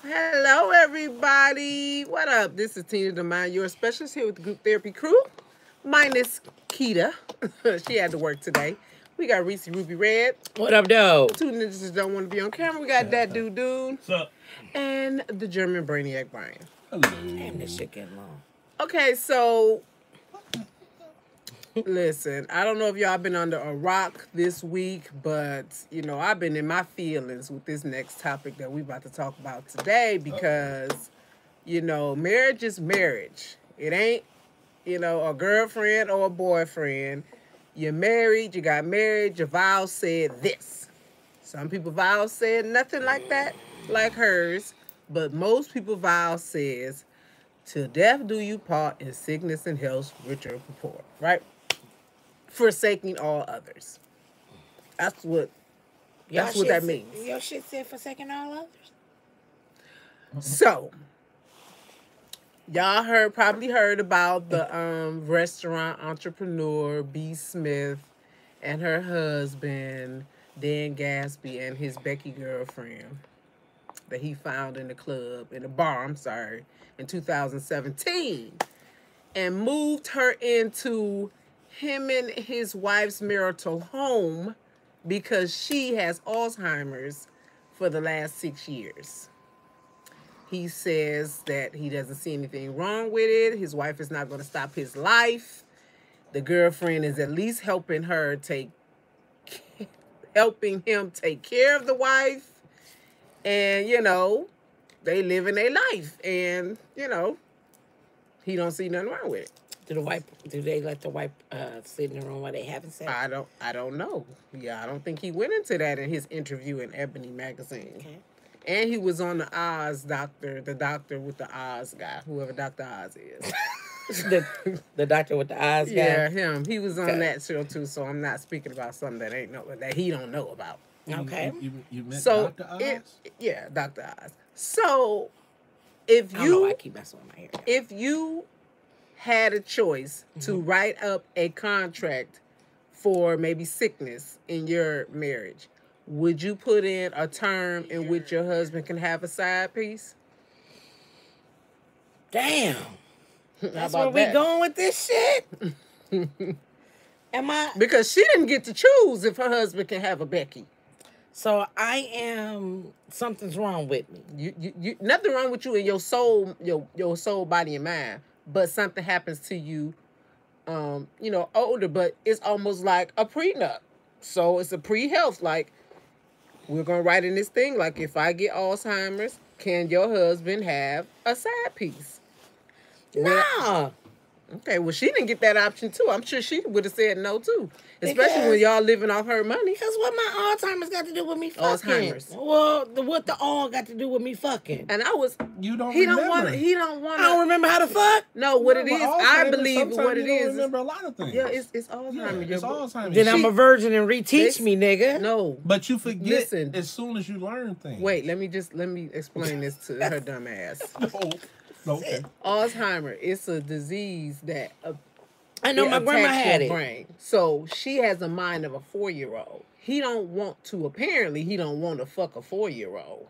Hello, everybody. What up? This is Tina the Mind, your specialist here with the group therapy crew. Minus Keita. She had to work today. We got Reese Ruby Red. What up, though? Two ninjas that don't want to be on camera. We got that dude. What's up? And the German Brainiac Brian. Hello. Damn, this shit getting long. Okay, so listen, I don't know if y'all been under a rock this week, but I've been in my feelings with this next topic that we about to talk about today because marriage is marriage. It ain't a girlfriend or a boyfriend. You're married, you got married, your vows said this. Some people vows said nothing like that, like hers, but most people vows says, till death do you part, in sickness and health with your purport, right? Forsaking all others. That's what that means. Your shit said forsaking all others? So, y'all probably heard about the restaurant entrepreneur B. Smith and her husband Dan Gasby and his Becky girlfriend that he found in the bar, in 2017, and moved her into him and his wife's marital home because she has Alzheimer's for the last 6 years. He says that he doesn't see anything wrong with it. His wife is not going to stop his life. The girlfriend is at least helping him take care of the wife. And, they live in their life. And, he don't see nothing wrong with it. Do they let the wife sit in the room while they having sex? I don't know. Yeah, I don't think he went into that in his interview in Ebony magazine. Okay. And he was on the Oz doctor, the doctor with the Oz guy, whoever Dr. Oz is. the doctor with the eyes guy? Yeah, him. He was on that show too, so I'm not speaking about something that he don't know about. Okay. You meant So Dr. Oz? yeah, Dr. Oz. So if I don't know why I keep messing with my hair. if you had a choice to write up a contract for maybe sickness in your marriage, would you put in a term in which your husband can have a side piece? Damn. That's where about we that? going with this shit? Am I? Because she didn't get to choose if her husband can have a Becky. So I am. Something's wrong with me. You nothing wrong with you in your soul, your soul, body, and mind. But something happens to you, older. But it's almost like a prenup. So it's a pre-health. Like, we're gonna write in this thing. Like, if I get Alzheimer's, can your husband have a side piece? Nah. Okay, well, she didn't get that option, too. I'm sure she would have said no, too. Especially when y'all living off her money. Because what my Alzheimer's got to do with me fucking? Alzheimer's. Well, what the all got to do with me fucking? And I was... You don't He remember. don't want I don't remember how to fuck. No, what it No, is, but I Alzheimer's, believe sometimes what it you don't is. remember a lot of things. Yeah, it's Alzheimer's. It's Alzheimer's. Then I'm a virgin and reteach me, nigga. No. But you forget Listen. as soon as you learn things. Wait, let me explain this to her dumb ass. No, okay. Alzheimer, it's a disease that I know my grandma attacks had your it. brain. So she has a mind of a 4-year-old. He don't want to fuck a 4-year-old.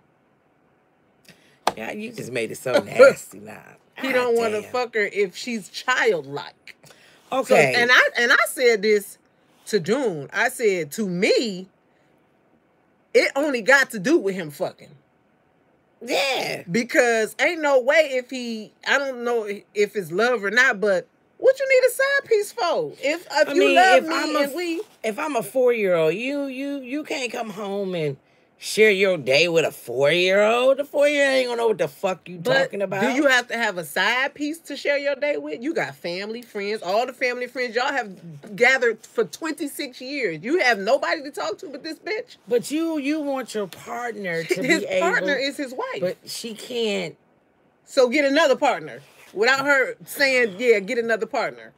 Yeah, you just made it so nasty now. He don't want to fuck her if she's childlike. Okay. So, and I said this to June. I said, to me, it only got to do with him fucking. Yeah. Because ain't no way I don't know if it's love or not, but what you need a side piece for? If you love me if I'm a 4-year-old, you can't come home and share your day with a 4-year-old. The 4-year-old ain't gonna know what the fuck you talking about. Do you have to have a side piece to share your day with? You got family, friends, all the family friends y'all have gathered for 26 years. You have nobody to talk to but this bitch. But you want your partner to His be able. partner is his wife. But she can't. So get another partner. Without her saying, yeah, get another partner.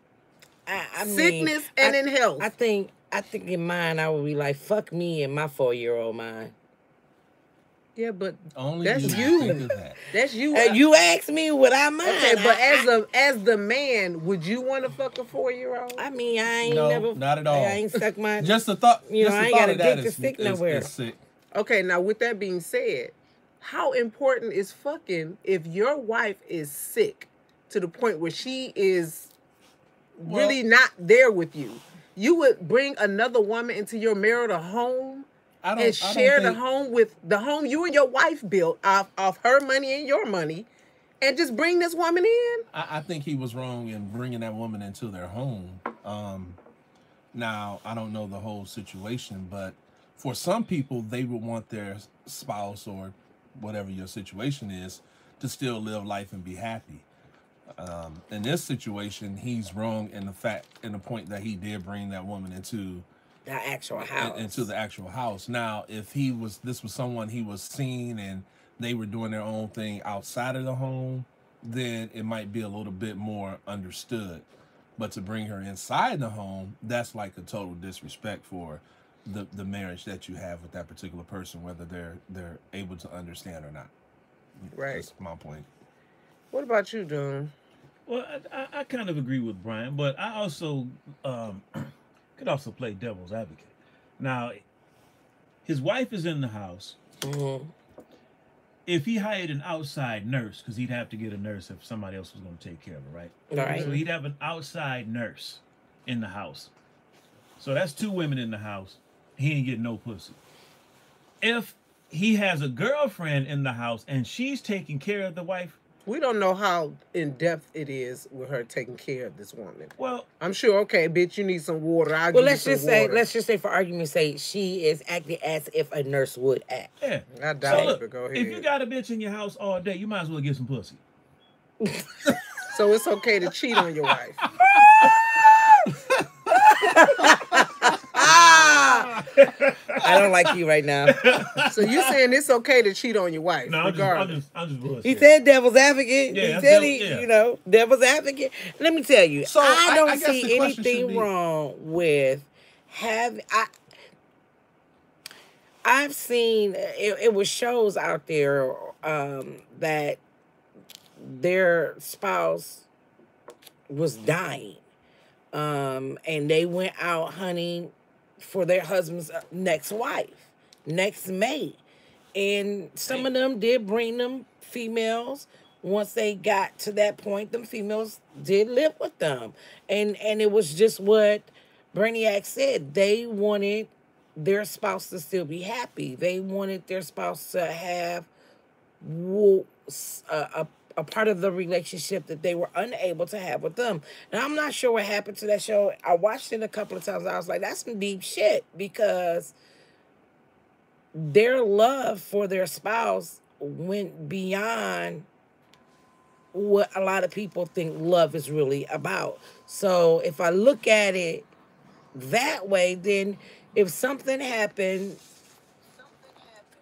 I mean, Sickness and in health. I think in mine I would be like, fuck me and my 4-year-old mind. Yeah, but Only that's you. you. Think of that. That's you. You asked me what I mind. Okay, but as the man, would you want to fuck a 4-year-old? I mean, I ain't No, never. not at all. I ain't stuck my. Just the thought. You know, just I the ain't thought got a of that dick to is- stick is nowhere. sick. Okay, now with that being said, how important is fucking if your wife is sick to the point where she is really not there with you? You would bring another woman into your marital home and share the home with the home you and your wife built off her money and your money, and just bring this woman in? I think he was wrong in bringing that woman into their home. Now, I don't know the whole situation, but for some people, they would want their spouse or whatever your situation is to still live life and be happy. In this situation, he's wrong in the point that he did bring that woman into the actual house. Into the actual house. Now, if this was someone he was seeing and they were doing their own thing outside of the home, then it might be a little bit more understood. But to bring her inside the home, that's like a total disrespect for the marriage that you have with that particular person, whether they're able to understand or not. Right. That's my point. What about you, Don? Well, I kind of agree with Brian, but I also could also play devil's advocate. Now, his wife is in the house. Mm-hmm. If he hired an outside nurse, because he'd have to get a nurse if somebody else was going to take care of her, right? Right. So he'd have an outside nurse in the house. So that's 2 women in the house. He ain't getting no pussy. If he has a girlfriend in the house and she's taking care of the wife, we don't know how in depth it is with her taking care of this woman. Well, I'm sure. Okay, bitch, you need some water. Let's just say, for argument's sake, she is acting as if a nurse would act. Yeah, I doubt it. But go ahead. If you got a bitch in your house all day, you might as well get some pussy. So it's okay to cheat on your wife. I don't like you right now. So you saying it's okay to cheat on your wife? No, I'm just bullshit. He said devil's advocate. Yeah, he said devil's advocate. Let me tell you, So I don't I guess the see question should anything be- wrong with having. I've seen it was shows out there that their spouse was dying, and they went out hunting for their husband's next wife, next mate. And some of them did bring them females. Once they got to that point, them females did live with them. And it was just what Brainiac said. They wanted their spouse to still be happy. They wanted their spouse to have a part of the relationship that they were unable to have with them. And I'm not sure what happened to that show. I watched it a couple of times. I was like, that's some deep shit, because their love for their spouse went beyond what a lot of people think love is really about. So if I look at it that way, then if something happened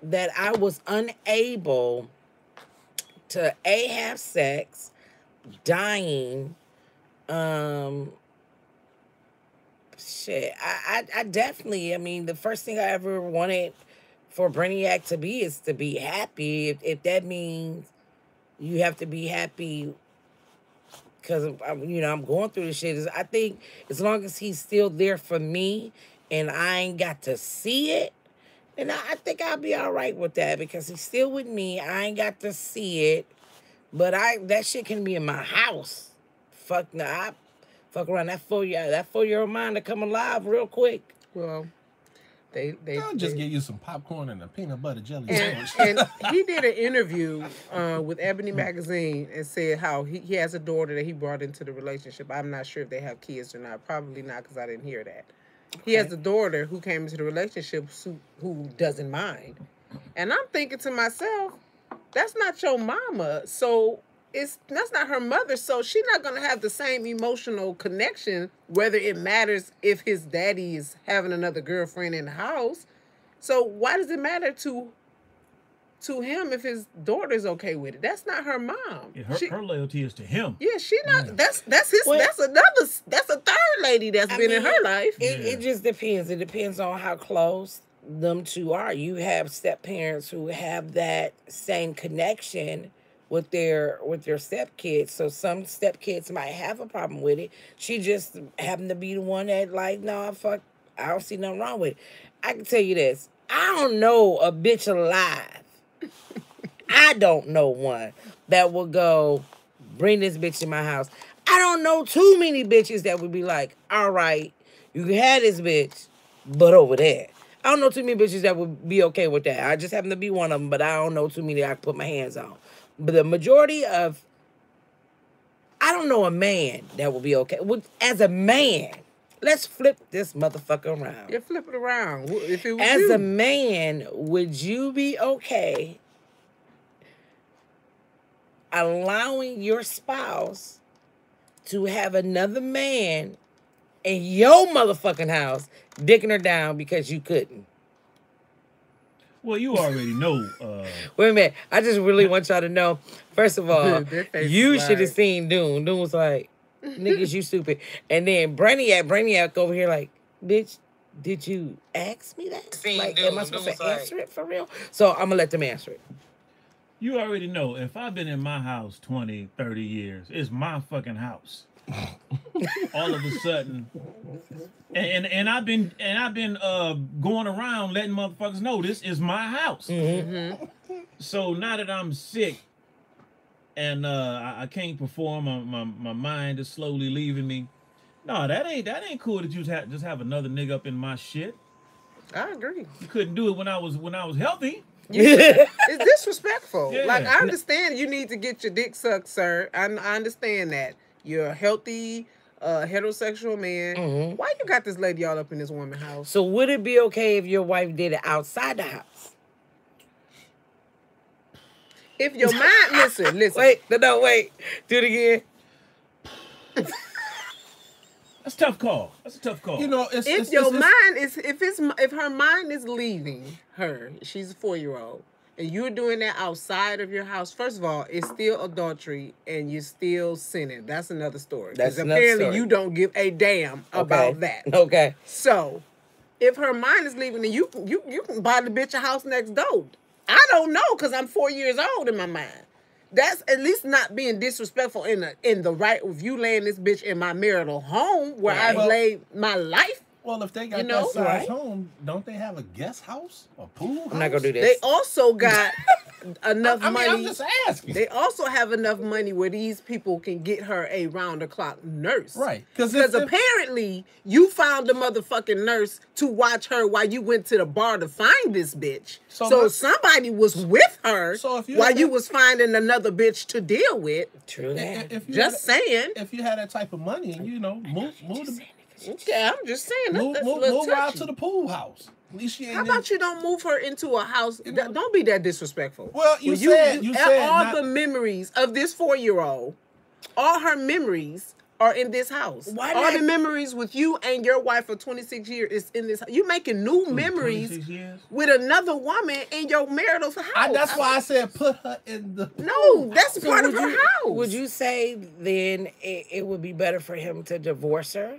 that I was unable to have sex, dying, shit. I definitely, the first thing I ever wanted for Brainiac to be is to be happy. If that means you have to be happy because I'm going through this shit. I think as long as he's still there for me and I ain't got to see it, and I think I'll be all right with that, because he's still with me. I ain't got to see it, but that shit can be in my house. Fuck I fuck around that 4-year-old mind to come alive real quick. Well, I'll just get you some popcorn and a peanut butter jelly and, sandwich. and he did an interview with Ebony Magazine and said how he has a daughter that he brought into the relationship. I'm not sure if they have kids or not. Probably not, because I didn't hear that. He has a daughter who came into the relationship who doesn't mind. And I'm thinking to myself, that's not your mama. So that's not her mother. So she's not going to have the same emotional connection, whether it matters if his daddy is having another girlfriend in the house. So why does it matter to him if his daughter's okay with it? That's not her mom. Yeah, her loyalty is to him. Yeah, she not. That's his. Well, that's a third lady that's been in her life. It just depends. It depends on how close them two are. You have step parents who have that same connection with their stepkids. So some stepkids might have a problem with it. She just happened to be the one that fuck, I don't see nothing wrong with it. I can tell you this. I don't know a bitch alive I don't know one that would go, bring this bitch in my house. I don't know too many bitches that would be like, all right, you can have this bitch, but over there. I don't know too many bitches that would be okay with that. I just happen to be one of them, but I don't know too many I can put my hands on. But the majority of, I don't know a man that would be okay. As a man, let's flip this motherfucker around. Yeah, flip it around. If it was As you. a man, would you be okay allowing your spouse to have another man in your motherfucking house dicking her down because you couldn't? Well, you already know. Wait a minute. I just really want y'all to know. First of all, Their face you is should have like- seen Dune. Dune was like, niggas, you stupid. And then Brainiac over here like, bitch, did you ask me that? Like, am I supposed to answer it for real? So I'm going to let them answer it. You already know. If I've been in my house 20, 30 years, it's my fucking house. All of a sudden, and I've been going around letting motherfuckers know this is my house. Mm-hmm. So now that I'm sick and I can't perform, my mind is slowly leaving me. No, that ain't cool that you just have another nigga up in my shit. I agree. You couldn't do it when I was healthy. It's disrespectful. Yeah. Like, I understand you need to get your dick sucked, sir. I understand that. You're a healthy, heterosexual man. Mhm. Why you got this lady all up in this woman's house? So would it be okay if your wife did it outside the house? If your mind, listen. Wait. Do it again. That's a tough call. That's a tough call. You know, If your mind is, if her mind is leaving her, she's a 4-year-old, and you're doing that outside of your house, first of all, it's still adultery and you're still sinning. That's another story. That's 'Cause another apparently story. you don't give a damn about that. Okay. So, if her mind is leaving, then you can buy the bitch a house next door. I don't know, because I'm 4 years old in my mind. That's at least not being disrespectful in the right of you laying this bitch in my marital home where Right. I've Well- laid my life. Well, if they got You know, that size right? home, don't they have a guest house, a pool house? I'm not gonna do They this. also got enough I mean, money. I'm just asking. They also have enough money where these people can get her a round-the-clock nurse. Right. Because if- apparently you found a motherfucking nurse to watch her while you went to the bar to find this bitch. So So my- somebody was with her So if you while had you that- was finding another bitch to deal with. True that. if you Just had, saying. if you had that type of money, and you know, move Okay, I'm just saying. move That's a little out touchy. to the pool house. At least she ain't. How about you don't move her into a house? You know- Don't be that disrespectful. Well, you said all not- the memories of this 4-year-old, all her memories are in this house. Why all not- the memories with you and your wife for 26 years is in this house. You making new memories 26 years? with another woman in your marital house. That's why I said put her in the. No, that's So part of would her you- house. Would you say then it would be better for him to divorce her?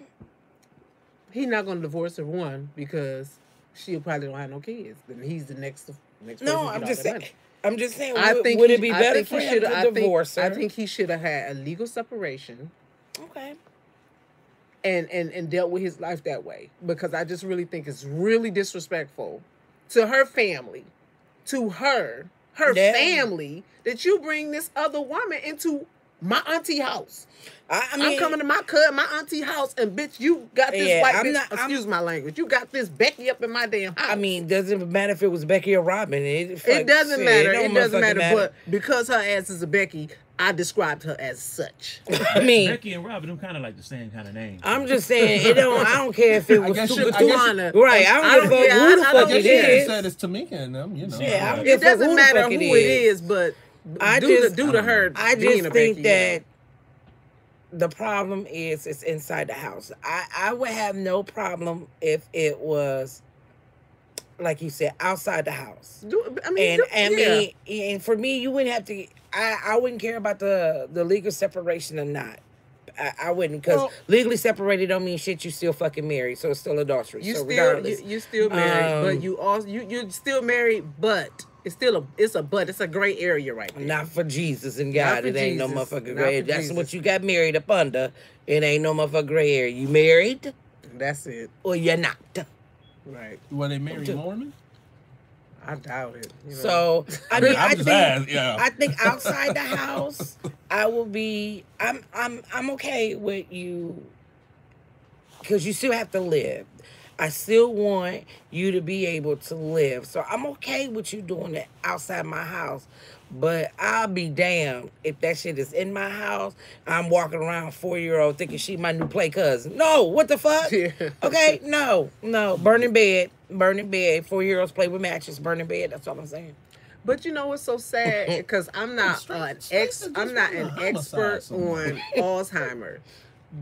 He's not going to divorce her, one, because she probably don't have no kids. Then he's the next person No, to get I'm all just the saying. money. I'm just saying. I think would he- it be I better think for he him shoulda- to divorce her? I think he should have had a legal separation Okay. and dealt with his life that way, because I just really think it's really disrespectful to her family, to her Yeah. family, that you bring this other woman into my auntie house. I mean, I'm coming to my auntie house, and bitch, you got this Yeah, white I'm bitch. not- I'm- Excuse my language. You got this Becky up in my damn house. I mean, doesn't matter if it was Becky or Robin. it doesn't matter. don't It doesn't motherfucking matter. But because her ass is a Becky, I described her as such. I mean, Becky and Robin, them kind of like the same kind of name. I'm just saying it don't. I don't care if it was guess Tuka you- I Tuana. guess Right. I don't give a fuck yeah, who the I fuck don't it care. She is. said it's Tamika and them, you know. Yeah, I don't It give a fuck doesn't who the matter fuck who it it is, but I due just- to her. I being just a think Becky, yeah. that the problem is it's inside the house. I would have no problem if it was, like you said, outside the house. I mean, And for me, you wouldn't have to. I wouldn't care about the legal separation or not. I wouldn't, because Well- legally separated don't mean shit. You still fucking married, so it's still adultery. you so still regardless, you still married, but Um, you also you're still married, but it's still it's a gray area right there. not for Jesus and Not God. for It ain't no Jesus. motherfucking Not gray. for That's Jesus. what you got married up under. It ain't no motherfucking gray area. You married That's it, or you're not. right? Were they married Mormon? I doubt it. You know? So I mean, I'm just asking, yeah. I think outside the house, I will be. I'm okay with you because you still have to live. I still want you to be able to live. So I'm okay with you doing it outside my house. But I'll be damned if that shit is in my house. I'm walking around 4-year-old thinking she my new play cousin. No, what the fuck? Yeah. Okay, no. Burning bed. 4-year-olds play with matches, burning bed. That's all I'm saying. But you know what's so sad? Because I'm not an expert on Alzheimer,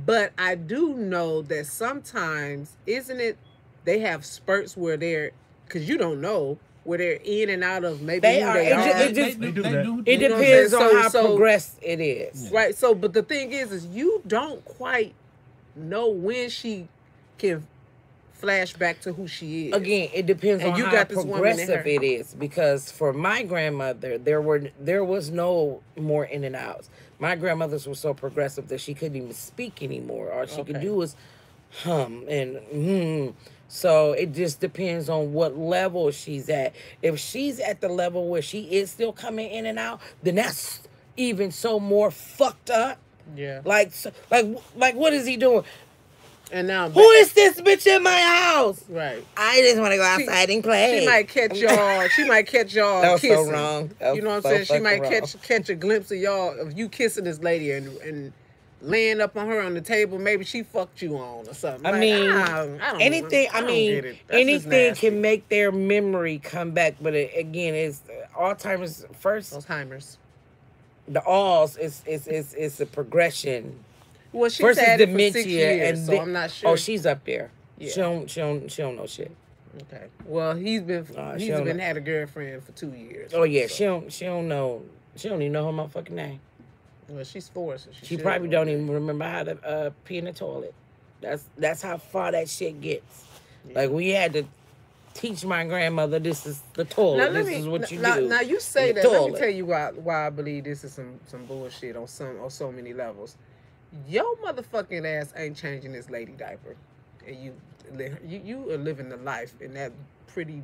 but I do know that sometimes, isn't it? They have spurts where they're, because you don't know where they're in and out of maybe They who are. they It are. just- They do that. It You know what I'm depends saying? on how So- progressed it is. Right. So, but the thing is you don't quite know when she can flash back to who she is. Again, it depends And on you how got this woman in progressive her. it is. Because for my grandmother, there was no more in and outs. My grandmothers were so progressive that she couldn't even speak anymore. All she could Okay. do was hum and So it just depends on what level she's at. If she's at the level where she is still coming in and out, then that's even so more fucked up. Yeah. Like what is he doing? And now Who is this bitch in my house? right? I just want to go outside and play. She might catch y'all. She might catch y'all That was so kissing. wrong. That was You know what I'm so saying? She might fucking catch a glimpse of y'all of you kissing this lady and laying up on her on the table. Maybe she fucked you on or something. I Like, mean, I don't anything. I don't get it. That's just Anything nasty. can make their memory come back. But again, it's Alzheimer's first. Alzheimer's. The alls is a progression. Well, she's First is had it for dementia, 6 years, and so I'm not sure. Oh, she's up there. Yeah. She don't know shit. Okay. Well, he's been she don't know. had a girlfriend for 2 years. Oh yeah, so. she don't know. She don't even know her motherfucking name. Well, she's 4, so She should probably know don't that. even remember how to pee in the toilet. That's how far that shit gets. Like we had to teach my grandmother this is the toilet. This is what you do. Now you say in the that. Let me toilet. tell you why I believe this is some bullshit on so many levels. Your motherfucking ass ain't changing this lady diaper, and you are living the life in that pretty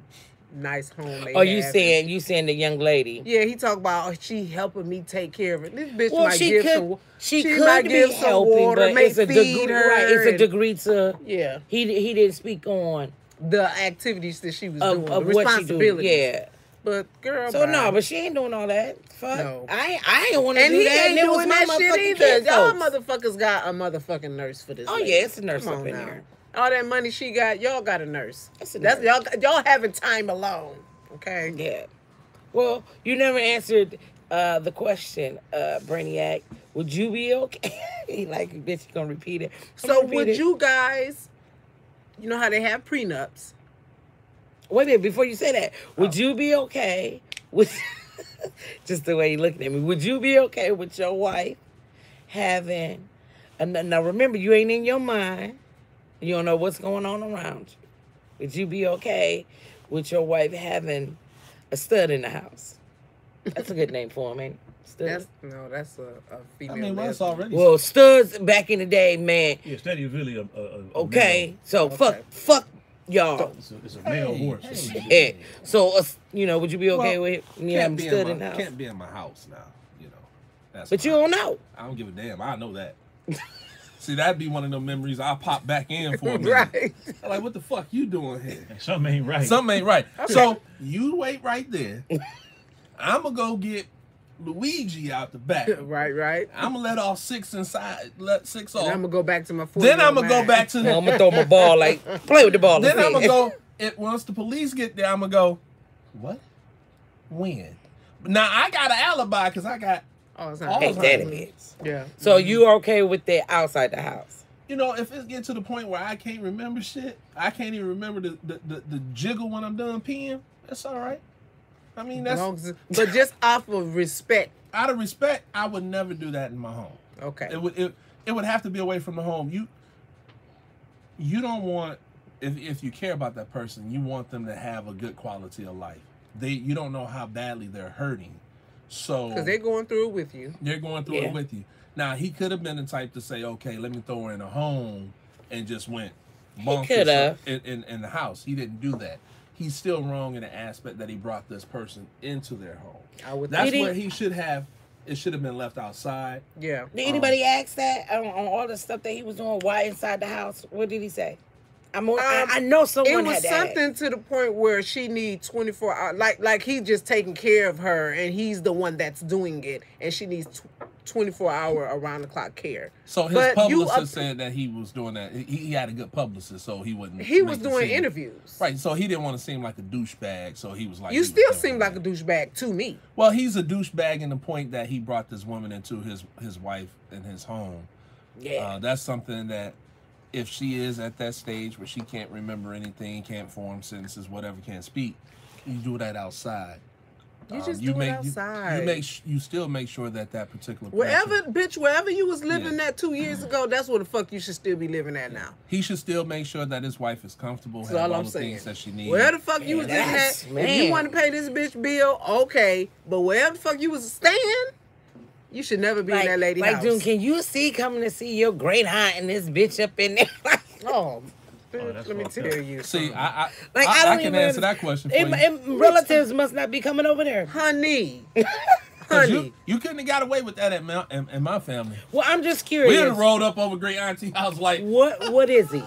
nice home. Oh, you saying the young lady? Yeah, he talk about she helping me take care of it. This bitch Well, might give some. she might could give be some helping, water, but may it's a feed degree. her. Right, it's a and- degree to. Yeah, He didn't speak on the activities that she was doing, of the what she do. responsibilities. Yeah. But girl, So bye. no, but she ain't doing all that. Fuck. No. I ain't want to And do he that. ain't And it was doing my that shit motherfucking either. kid Y'all folks. motherfuckers got a motherfucking nurse for this. Oh lady. yeah, it's a nurse Come up on in now. there. All that money she got, y'all got a nurse. That's a That's nurse. y'all having time alone. Okay. Yeah. Well, you never answered the question, Brainiac. Would you be okay? He like, bitch, you gonna repeat it. So would you guys, you know how they have prenups? Wait a minute, before you say that, would you be okay with just the way you're looking at me? Would you be okay with your wife having? Now remember, you ain't in your mind. You don't know what's going on around you. Would you be okay with your wife having a stud in the house? That's a good name for him, ain't it? Stud. That's a female. I mean, well, it's lesbian. already. Well, studs back in the day, man. Yeah, Steady is really a Okay, male. so Okay. fuck y'all. It's a male horse. Yeah. So, would you be okay Well, with me having stud in the house? Can't be in my house now. You know. That's But you fine. don't know. I don't give a damn. I know that. See, that'd be one of the memories I'll pop back in for a minute. Right. I'm like, what the fuck you doing here? Something ain't right. Something ain't right. So you wait right there. I'm gonna go get Luigi out the back. right. I'm gonna let all 6 inside. Let 6 off. And I'm gonna go back to my 4. Then I'm gonna go back to. I'm gonna throw my ball play with the ball. Then I'm Let's gonna see. go. Once the police get there, I'm gonna go. What? When? Now I got an alibi because I got. Oh, it's All not. Hey, the daddy time. bitch. Yeah. So you okay with that outside the house? You know, if it get to the point where I can't remember shit, I can't even remember the jiggle when I'm done peeing. That's all right. I mean, that's But just off of respect. out of respect. I would never do that in my home. Okay. It would have to be away from the home. You don't want if you care about that person, you want them to have a good quality of life. You don't know how badly they're hurting. So Because they're going through it with you. they're going through Yeah. it with you. Now he could have been the type to say, okay, let me throw her in a home and just went bonkers coulda. in the house. He didn't do that. he's still wrong in the aspect that he brought this person into their home. I would That's think- where he should have. It should have been left outside. Yeah. Did anybody ask that on all the stuff that he was doing? Why inside the house? What did he say? I know someone It was had to something ask. to the point where she needs 24 hours. Like he just taking care of her, and he's the one that's doing it, and she needs 24-hour around the clock care. So his But you publicist said that he was doing that. He had a good publicist, so he wouldn't. He was make it doing seem- interviews. Right, so he didn't want to seem like a douchebag, so he was like. You he was still doing seem like that. a douchebag to me. Well, he's a douchebag in the point that he brought this woman into his wife and his home. Yeah. That's something that if she is at that stage where she can't remember anything, can't form sentences, whatever, can't speak, you do that outside. You just do it outside. You still make sure that particular Wherever you was living Yeah. at 2 years ago, that's where the fuck you should still be living at now. He should still make sure that his wife is comfortable, That's have all all I'm the saying. things that she needs. Where the fuck you was living that's- at? If man. you want to pay this bitch bill, okay. But wherever the fuck you was staying, you should never be in that lady house. June, can you see coming to see your great aunt and this bitch up in there? Oh, bitch, that's let me fucked tell up. you. See, something. I don't can even answer that question for you. And relatives must not be coming over there. honey, 'Cause honey. you couldn't have got away with that in my family. Well, I'm just We would curious. have rolled up over great auntie house like, What is he?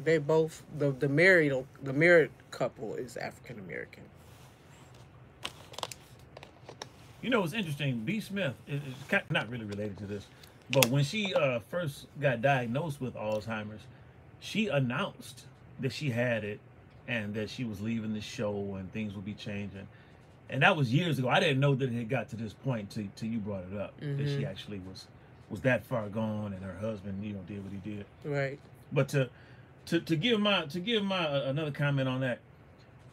They both the married couple is African American. You know what's interesting? B. Smith is not really related to this, but when she first got diagnosed with Alzheimer's, she announced that she had it and that she was leaving the show and things would be changing. And that was years ago. I didn't know that it had got to this point till you brought it up, that she actually was that far gone and her husband, did what he did. Right. But to give my another comment on that,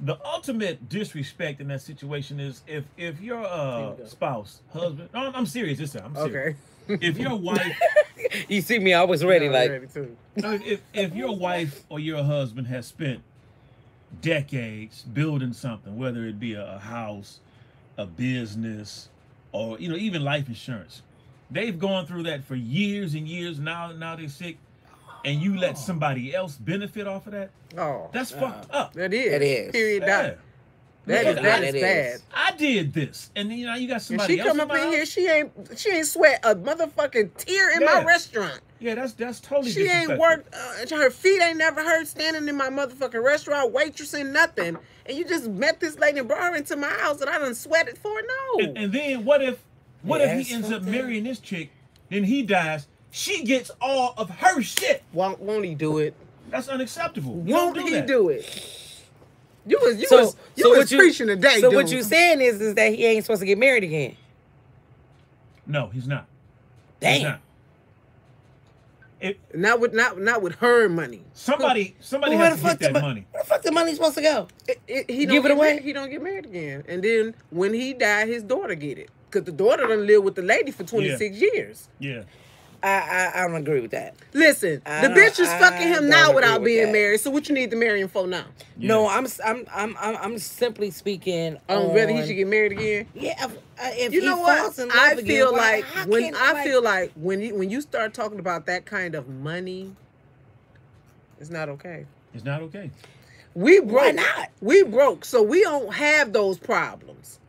the ultimate disrespect in that situation is if your go. spouse, husband, no, I'm serious this time. I'm serious. Okay. If your wife, You see me always ready, I'm like ready too. if your wife or your husband has spent decades building something, whether it be a house, a business, or even life insurance, they've gone through that for years and years. Now they're sick, and you let somebody else benefit off of that. Oh, That's fucked up. that is. It is. Period. Yeah. That is It bad. is. I did this, and you got When somebody she else come up my in house? here, she ain't sweat a motherfucking tear in my Yeah. restaurant. Yeah, that's totally. She ain't disrespectful. worked. Her feet ain't never hurt standing in my motherfucking restaurant, waitressing, nothing. And you just met this lady and brought her into my house and I done sweated for it? No. And then what if Yes, he ends up something. marrying this chick, then he dies, she gets all of her shit. Won't he do it? That's unacceptable. You don't Won't he that. do it? You was what preaching today, So dude. what you saying is that he ain't supposed to get married again. No, he's not. He's Damn. not. Not with her money. Somebody Well, has to get that money. Where the fuck the money supposed to go? He don't Give it get away? married- He don't get married again. And then when he died, his daughter get it. Because the daughter done lived with the lady for 26 years. Yeah. I don't agree with that. Listen, I the don't- bitch is fucking I him don't now agree without with being that. married. So what you need to marry him for now? Yeah. No, I'm simply speaking on Whether he should get married again? Yeah, if You he know falls what? in love I again, feel why- like how when can, when you start talking about that kind of money, it's not okay. It's not okay. We broke. Why not? We broke, so we don't have those problems.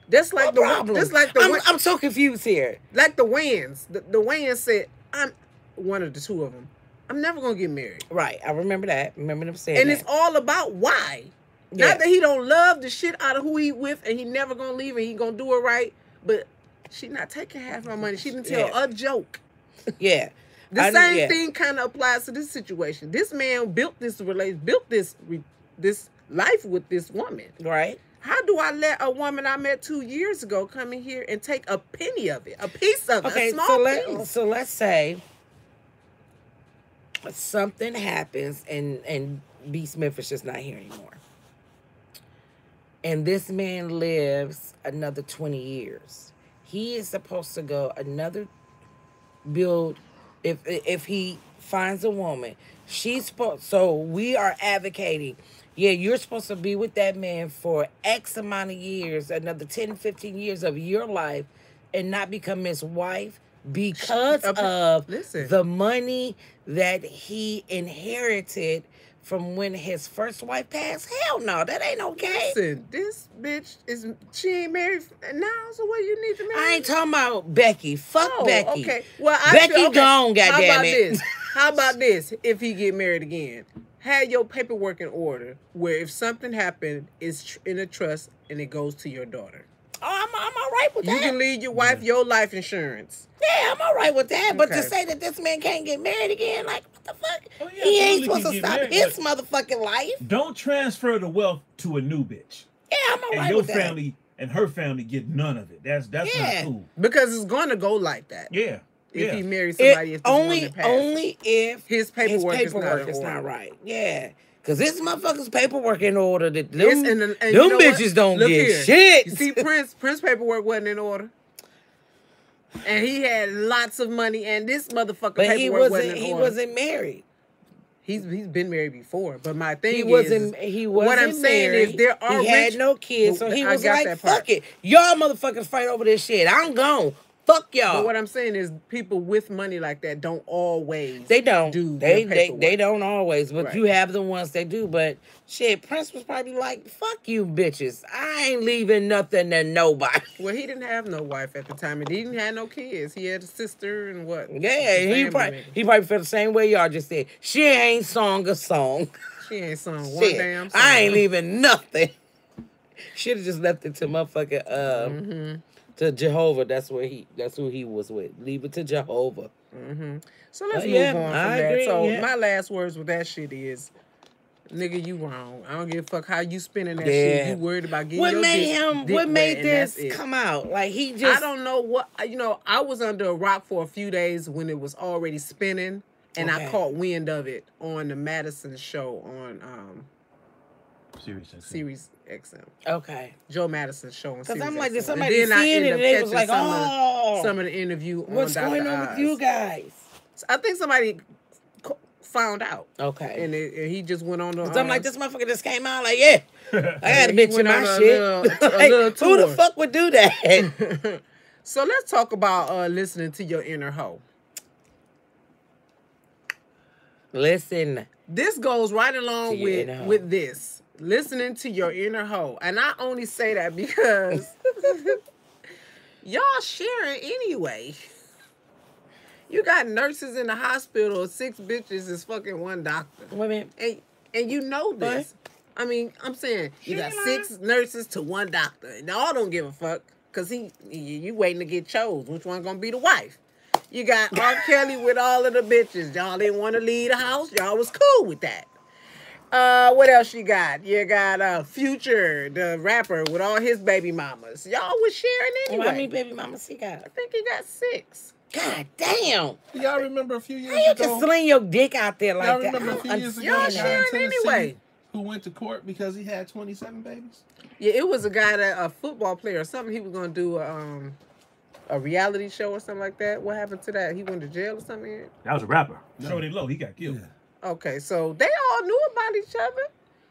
That's like What the problem? That's like the I'm so confused here. like the Wayans. The Wayans said, "I'm one of the two of them. I'm never gonna get married." Right, I remember that. Remember them saying And that. it's all about why. Yeah. Not that he don't love the shit out of who he with, and he never gonna leave, and he gonna do it right. But she not taking half my money. She didn't tell Yeah. a joke. Yeah. The I- same yeah. thing kind of applies to this situation. This man built this this life with this woman. Right. How do I let a woman I met 2 years ago come in here and take a penny of it, a piece of it, Okay, a small piece? so let's say something happens and B. Smith is just not here anymore. And this man lives another 20 years. He is supposed to go another build if he finds a woman. She's supposed, so we are advocating, yeah, you're supposed to be with that man for X amount of years, another 10, 15 years of your life, and not become his wife because of Listen. the money that he inherited from when his first wife passed? Hell no, that ain't okay. Listen, this bitch she ain't married now, so what you need to marry? I ain't talking about Becky. Fuck Oh, Becky. okay. Well, Becky gone, How goddamn about it. this? How about this? If he get married again, have your paperwork in order, where if something happened, it's in a trust and it goes to your daughter. Oh, I'm all right with You that. can leave your wife your life insurance. Yeah, I'm all right with that. But to Okay. say that this man can't get married again, like, what the fuck? Oh, yeah, He ain't absolutely supposed to can stop get married, his motherfucking life. Don't transfer the wealth to a new bitch. Yeah, I'm all And right your with that. family and her family get none of it. That's Yeah. not cool. Because it's going to go like that. Yeah. If Yeah. he marries somebody, if this woman passes. Only if His paperwork is not in is order. not right. Yeah. Because this motherfucker's paperwork in order. That them, Yes, and them you know what? bitches don't Look get here. shit. You see, Prince paperwork wasn't in order, and he had lots of money, and this motherfucker But paperwork wasn't in he order. wasn't married. He's been married before, but my thing He wasn't what I'm saying married. is there are he had rich, no kids, so he I was got like, that part. fuck it. Y'all motherfuckers fight over this shit. I'm gone. Fuck y'all. But what I'm saying is people with money like that don't always They don't. do They their paperwork. they don't always, but Right. you have the ones that do. But shit, Prince was probably like, "Fuck you, bitches! I ain't leaving nothing to nobody." Well, he didn't have no wife at the time, and he didn't have no kids. He had a sister and what? Yeah, he probably felt the same way y'all just said. She ain't sung a song. She ain't sung one Shit, damn song. I ain't leaving nothing. Should have just left it to motherfucking to Jehovah. That's who he was with. Leave it to Jehovah. So let's move Yeah, on from I that. agree, So yeah. my last words with that shit is, nigga, you wrong. I don't give a fuck how you spending that Yeah. shit. You worried about getting What your made dick What wet, made and this that's it. come out? Like he just. I don't know what, I was under a rock for a few days when it was already spinning, and I Okay. caught wind of it on the Madison show on Serious. Sirius XM. Okay. Joe Madison's show on Because Sirius I'm like, XM. did somebody and then I see it ended and up they was catching like, oh, some of the interview on what's Dr. going on Oz. with you guys? I think somebody found out. Okay. And he just went on the. Because I'm like, this motherfucker just came out like, yeah, I got a he bitch in went my on a shit. little Like, who the tour. fuck would do that? So let's talk about listening to your inner hoe. Listen. This goes right To along your inner hoe. with this. Listening to your inner hoe. And I only say that because y'all sharing anyway. You got nurses in the hospital, 6 bitches is fucking 1 doctor. Women. And you know this. I mean, I'm saying you got 6 nurses to 1 doctor. And all don't give a fuck. Cause you waiting to get chose. Which one gonna be the wife? You got R. Kelly with all of the bitches. Y'all didn't want to leave the house. Y'all was cool with that. What else you got? You got Future, the rapper, with all his baby mamas. Y'all was sharing anyway. How many baby mamas he got? I think he got 6. God damn. Y'all remember a few years How you ago? can sling your dick out there like Y'all that? remember a few years ago? Y'all a guy in sharing Tennessee anyway. Who went to court because he had 27 babies? Yeah, it was a guy a football player or something. He was gonna do a reality show or something like that. What happened to that? He went to jail or something? That was a rapper. No. Shorty Low, he got killed. Yeah. Okay, so they all knew about each other.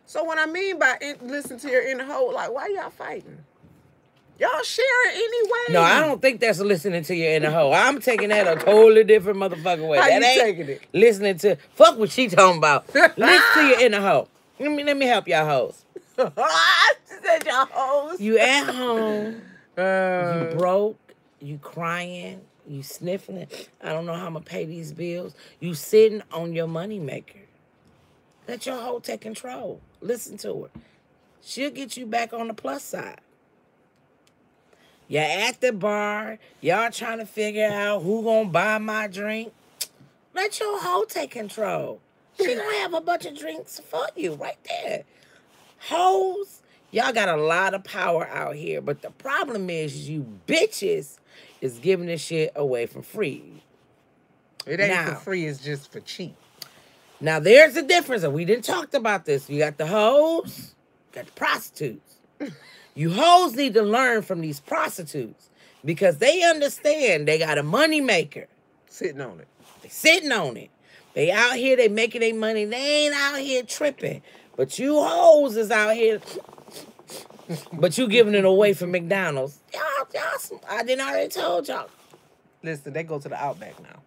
So what I mean by listen to your inner hoe, like, why y'all fighting? Y'all sharing anyway. No, I don't think that's listening to your inner hoe. I'm taking that a totally different motherfucking way. How that you ain't taking it? listening to fuck what she talking about. Listen to your inner hoe. Let me help y'all hoes. I said y'all hoes. You at home, you Uh, broke, you crying, you sniffling. I don't know how I'm gonna pay these bills. You sitting on your money maker. Let your hoe take control. Listen to her. She'll get you back on the plus side. You're at the bar. Y'all trying to figure out who gonna buy my drink. Let your hoe take control. She gonna have a bunch of drinks for you right there. Hoes, y'all got a lot of power out here, but the problem is you bitches is giving this shit away for free. it ain't now. for free. It's just for cheap. Now there's a difference, and we didn't talk about this. You got the hoes, got the prostitutes. You hoes need to learn from these prostitutes because they understand they got a money maker. Sitting on it. They sitting on it. They out here, they making their money. They ain't out here tripping. But you hoes is out here, but you giving it away from McDonald's. Y'all, I didn't already told y'all. Listen, they go to the Outback now.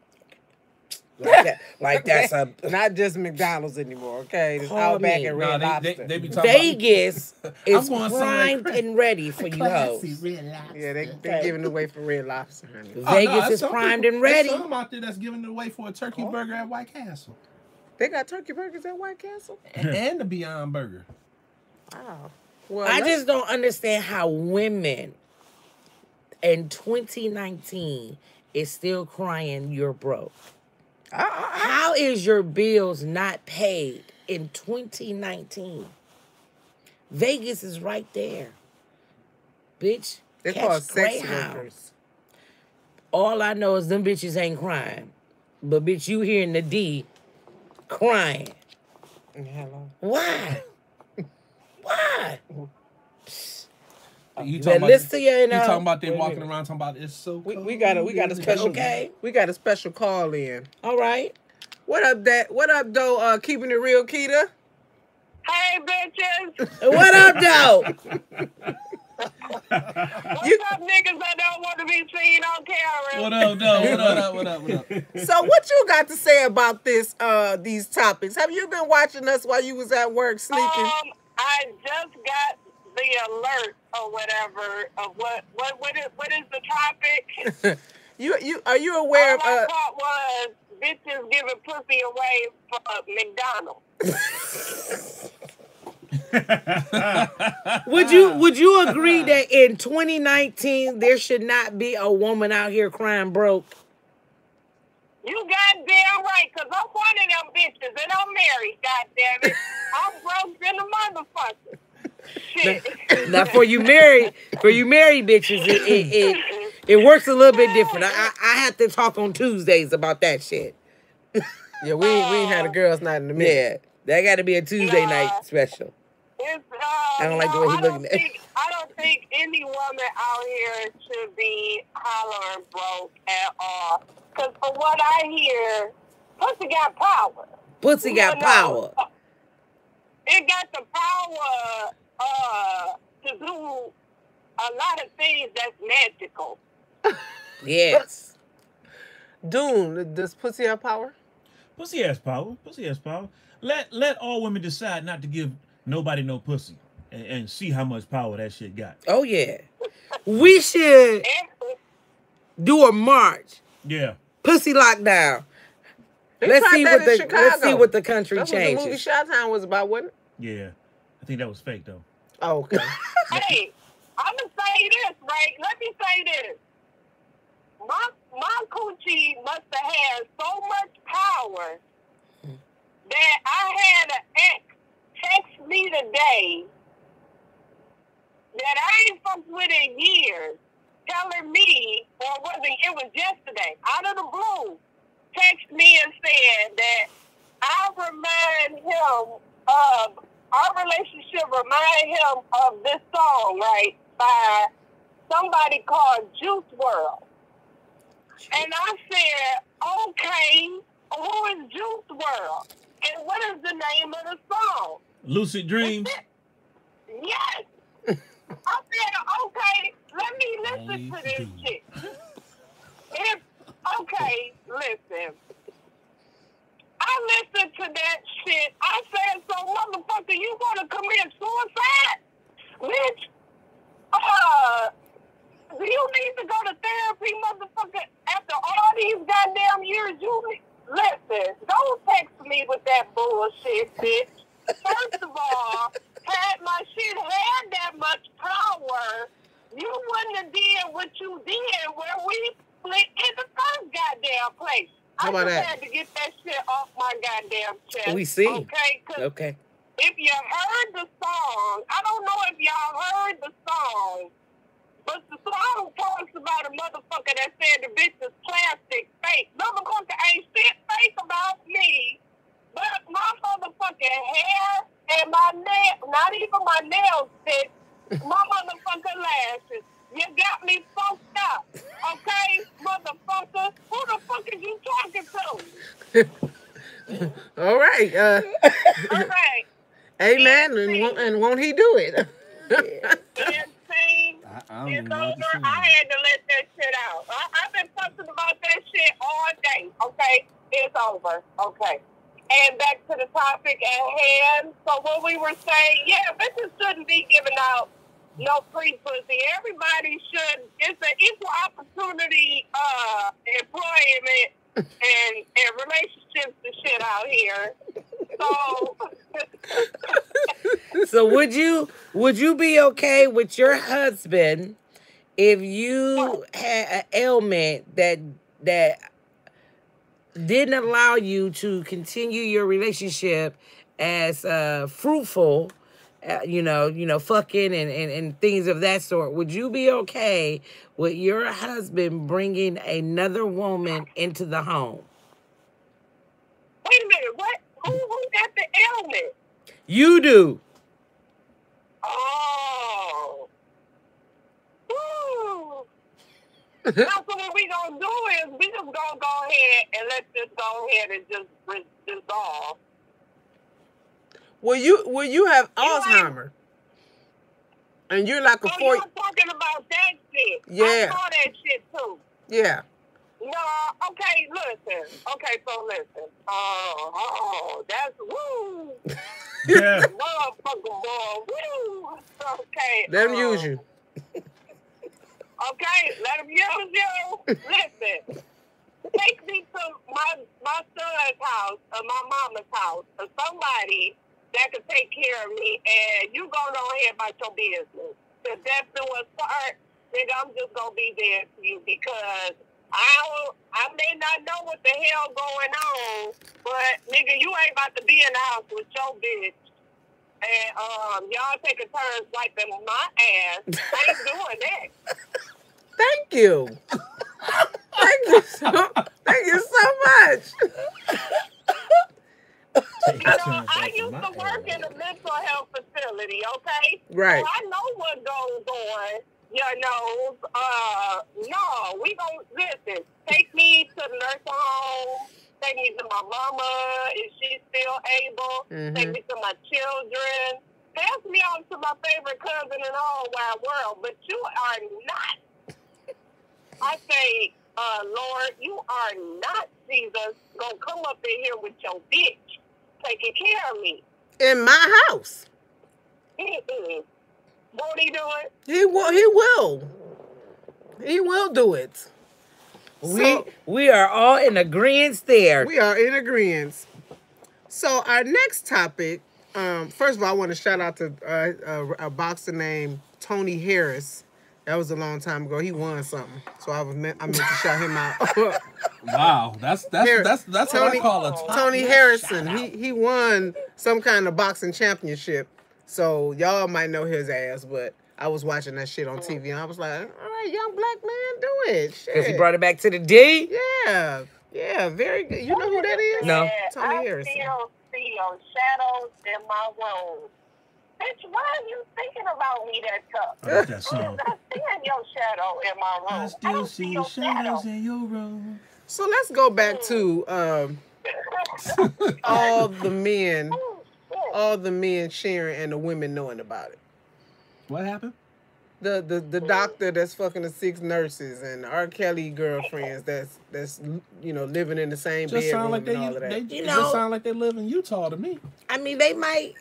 Like that's a Not just McDonald's anymore, okay? It's Call Outback me. and Nah, Red Lobster. they be talking Vegas is going somewhere primed and ready for you hoes. Yeah, they Okay. giving it away for Red Lobster, honey. Vegas is primed and ready. There's some out there that's giving it away for a turkey burger at White Castle. They got turkey burgers at White Castle? And the Beyond Burger. Wow. Well, I just don't understand how women in 2019 is still crying you're broke. How is your bills not paid in 2019? Vegas is right there. Bitch, They catch call sex Greyhound. workers. All I know is them bitches ain't crying. But bitch, you hearing the D crying. Hello. Why? Why? You But listen to you, you talking about they Wait a walking minute. around talking about it's so cold. We got a special Okay. we got a special call in. All right. What up, though? Keeping it real, Keita. Hey, bitches. What up, though? What's up, niggas that don't want to be seen on camera? What up, though? What up? So, what you got to say about these topics? Have you been watching us while you was at work sneaking? I just got the alert or whatever of what is the topic? Are you aware All of? I thought was bitches giving pussy away for McDonald's. Would you agree that in 2019 there should not be a woman out here crying broke? You goddamn right, because I'm one of them bitches and I'm married, goddammit. I'm broke than a motherfucker. Shit. Now for you married bitches, it works a little bit different. I have to talk on Tuesdays about that shit. Yeah, we ain't had a girls' night in the minute. Yeah, that got to be a Tuesday night special. It's, I don't like the way he looking at it. I don't think any woman out here should be hollering broke at all. Because from what I hear, pussy got power. Pussy got power. It got the power to do a lot of things that's magical. Yes. Dune, does pussy have power? Pussy has power. Pussy has power. Let all women decide not to give nobody no pussy and see how much power that shit got. Oh yeah. We should do a march. Yeah. Pussy lockdown. They Let's tried see that what in the Chicago. country That's what the movie changes. Chi-Town was about, wasn't it? Yeah. I think that was fake though. Oh, okay. Hey, I'm going to say this, right? Let me say this. My coochie must have had so much power that I had an ex text me today that I ain't fucked with in years, telling me, or it was yesterday, out of the blue, text me and said that our relationship remind him of this song, right, by somebody called Juice WRLD. And I said, okay, who is Juice WRLD? And what is the name of the song? Lucid Dreams. Yes. I said, okay, let me listen to this shit. Okay, listen. I listened to that shit. I said, so motherfucker, you gonna commit suicide? Bitch, do you need to go to therapy, motherfucker? After all these goddamn years, listen, don't text me with that bullshit, bitch. First of all, had my shit had that much power, you wouldn't have did what you did where we split in the first goddamn place. How about I just that? had to get that shit off my goddamn chest. We see. Okay? 'Cause Okay. if you heard the song, I don't know if y'all heard the song, but the song talks about a motherfucker that said the bitch is plastic fake. Motherfucker ain't shit fake about me, but my motherfucking hair and my nails, not even my nails fit, my motherfucking lashes. You got me fucked up, okay, motherfucker? Who the fuck is you talking to? All right. All right. Amen. And won't he do it? Insane. I don't It's even know what to over. say. I had to let that shit out. I've been fussing about that shit all day, okay? It's over. Okay. And back to the topic at hand. So what we were saying, yeah, bitches shouldn't be giving out no free pussy. Everybody should. It's an equal opportunity employment and relationships and shit out here. So So would you be okay with your husband if you had an ailment that didn't allow you to continue your relationship as fruitful, fucking and things of that sort? Would you be okay with your husband bringing another woman into the home? wait a minute, what? Who got the ailment? You do. Oh. Woo. Now, so what we gonna do is we just gonna go ahead and let this go ahead and just dissolve. Will you have Alzheimer? And you're like a Oh, 4. you're talking about that shit. Yeah. I saw that shit too. Yeah. No, okay, listen. Okay, so listen. That's woo. Yeah. Motherfucker, boy, woo. Okay. Let them use you. Okay, let them use you. Listen, take me to my son's house or my mama's house or somebody that can take care of me, and you go on ahead about your business. If that's the one part, nigga, I'm just gonna be there for you because I may not know what the hell going on, but nigga, you ain't about to be in the house with your bitch. And y'all taking turns wiping my ass. I ain't doing that. Thank you. Thank you so much. Take You your know, turn I taking used my to work in a mental health facility, okay? Right. So I know what goes on. You know, no, we don't listen. Take me to the nursing home. Take me to my mama if she's still able. Mm-hmm. Take me to my children. Pass me on to my favorite cousin in the whole wide world. But you are not. I say, Lord, you are not, Jesus, gonna come up in here with your bitch taking care of me. In my house. Mm-mm. Won't he do it? He will. He will. He will do it. We are all in agreement there. We are in agreement. So our next topic, first of all, I want to shout out to a boxer named Tony Harris. That was a long time ago. He won something, so I meant to shout him out. Wow, that's what I call a top Tony Harrison. He won some kind of boxing championship. So y'all might know his ass, but I was watching that shit on TV and I was like, all right, young black man, do it. Shit. Because he brought it back to the D? Yeah, very good. You know who that is? No. Tony Harrison. I still see your shadows in my room. Bitch, why are you thinking about me that tough? I like that song. I'm seeing your shadow in my room. I still don't see your shadows in your room. So let's go back to all the men sharing and the women knowing about it. What happened? The doctor that's fucking the 6 nurses and the R. Kelly girlfriends that's living in the same Just bedroom sound like and all of that. they just sound like they live in Utah to me. I mean, they might,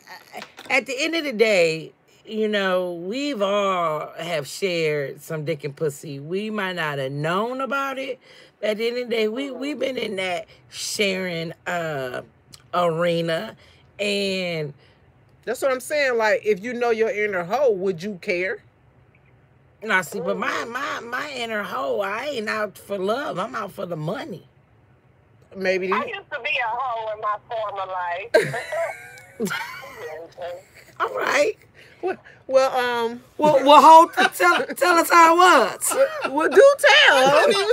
at the end of the day, we've all have shared some dick and pussy. We might not have known about it, but at the end of the day, we've been in that sharing arena. And That's what I'm saying. Like, if you know your inner hoe, would you care? now, see, but my inner hoe, I ain't out for love. I'm out for the money. Maybe. I used to be a hoe in my former life. All right. Well, Well, tell us how it was. well, do tell. I don't even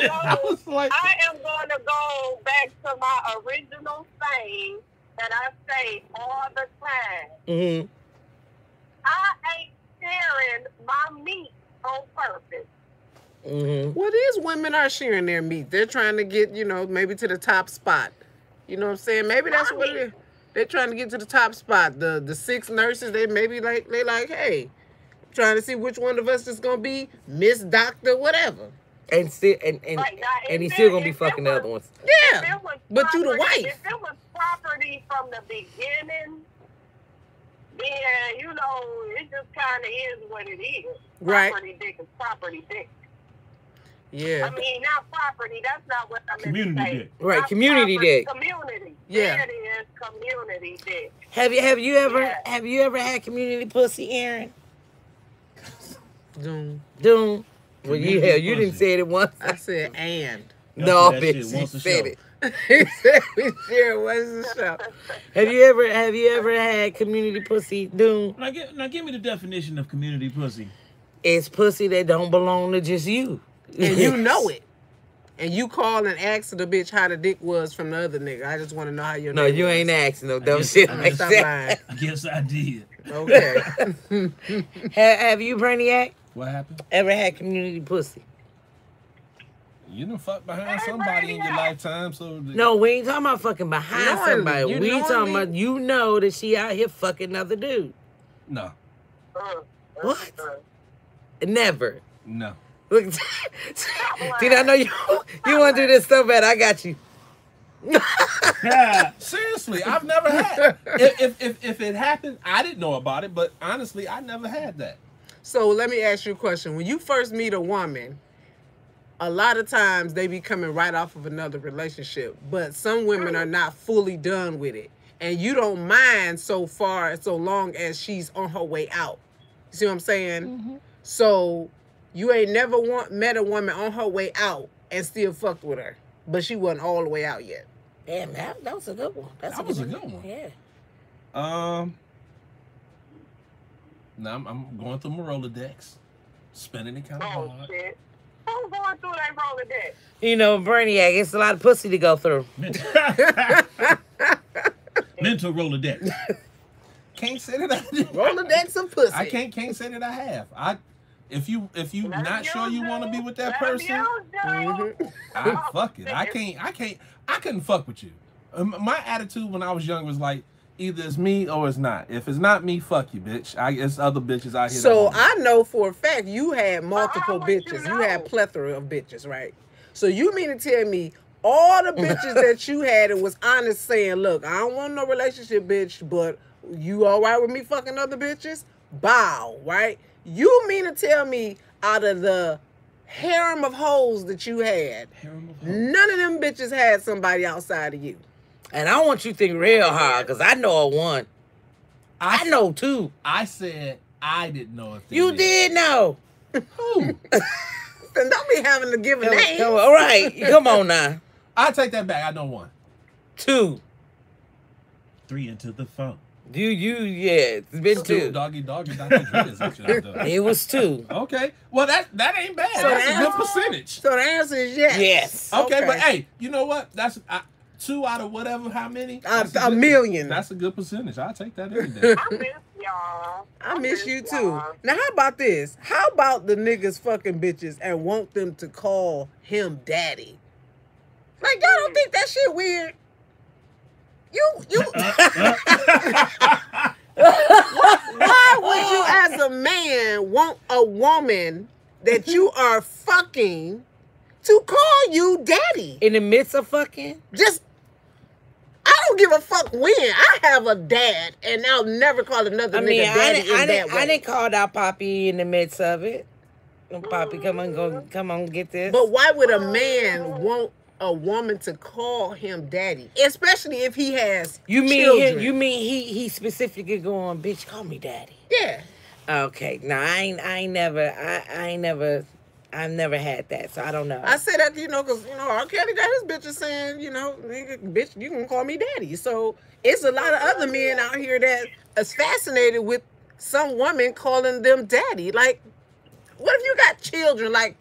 say I was like, am going to go back to my original saying that I say all the time. Mm-hmm. I ain't sharing my meat on purpose. Mm-hmm. Well, these women are sharing their meat. They're trying to get, maybe to the top spot. You know what I'm saying? Maybe that's what it is. They're trying to get to the top spot. The 6 nurses, they like, hey, trying to see which one of us is gonna be Miss Doctor, whatever. And still Like, now, and he's if still it- gonna be if it fucking the was- other ones. If Yeah, it was but you the property- wife. If it was property from the beginning, then, you know, it just kind of is what it is. Right. Property dick is property dick. Yeah. I mean, not property. That's not what I meant Community to say. dick. Right, Not community property, dick. Community. Yeah. There it is, community dick. Have you ever Yeah. had community pussy, Aaron? Doom. Doom. Well, Community you didn't pussy. say it once. I said and. Y'all No, do that shit bitch, you once a said show. it. He said we sure was the show. Have you ever had community pussy, Doom? Now give me the definition of community pussy. It's pussy that don't belong to just you. And you know it. And you call and ask the bitch how the dick was from the other nigga. I just want to know how your No, name you was. ain't asking no dumb guess- shit I like Stop that. lying. I guess I did. Okay. Have you, Brainiac, What happened? ever had community pussy? You done fuck behind somebody in your lifetime, so No, we ain't talking about fucking behind Knowingly, somebody. you We talking knowingly? about you know that she out here fucking another dude. no, What? Never. no. Look, see, I know you want to do this so bad. I got you. Seriously, I've never had. If it happened, I didn't know about it, but honestly, I never had that. So let me ask you a question. When you first meet a woman, a lot of times they be coming right off of another relationship, but some women are not fully done with it. And you don't mind so long as she's on her way out. You see what I'm saying? Mm-hmm. So you ain't never met a woman on her way out and still fucked with her, but she wasn't all the way out yet. Damn, that was a good one. That was a good one. Yeah. Now I'm going through my Rolodex, spinning it kind of Oh, hard. shit. Who's going through that Rolodex? You know, Brainiac, it's a lot of pussy to go through. Mental Rolodex. Can't say that I did. Rolodex of pussy. I can't say that I have. If you not sure you want to be with that person, Mhm. fuck it. I couldn't fuck with you. My attitude when I was young was like, either it's me or it's not. If it's not me, fuck you, bitch. It's other bitches out here. So that want me. I know for a fact you had multiple How would you bitches. You know? had plethora of bitches, right? So you mean to tell me all the bitches that you had, it was honest saying, look, I don't want no relationship, bitch, but you all right with me fucking other bitches? Bow, right? You mean to tell me out of the harem of hoes that you had, none of them bitches had somebody outside of you? And I want you to think real hard, because I know a one. I know two. I said I didn't know if they You did know. Who? Then don't be having to give a name. Come on, all right, come on now. I take that back. I know one. Two. 3 into the phone. Yeah, it's been two. Doggy, Dr. Dre is what you done. It was two. Okay. Well, that ain't bad. So That's a the good percentage. So the answer is yes. Yes. Okay, but hey, you know what? That's 2 out of whatever. How many? That's A good- million. That's a good percentage. I'll take that any day. I miss y'all. I miss you too. y'all. Now, how about this? How about the niggas fucking bitches and want them to call him daddy? Like, y'all don't think that shit weird? You. Why would you, as a man, want a woman that you are fucking to call you daddy? In the midst of fucking? Just, I don't give a fuck when. I have a dad, and I'll never call another I mean, nigga daddy in that way. I didn't call out Poppy in the midst of it. Poppy, come on, get this. But why would a man want a woman to call him daddy, especially if he has you mean children? he specifically going, bitch, call me daddy. Yeah. Okay, no, I've never had that, so I don't know. I say that, because, R. Kelly got his bitches saying, nigga, bitch, you can call me daddy. So it's a lot of other men out here that is fascinated with some woman calling them daddy. Like, what if you got children? Like,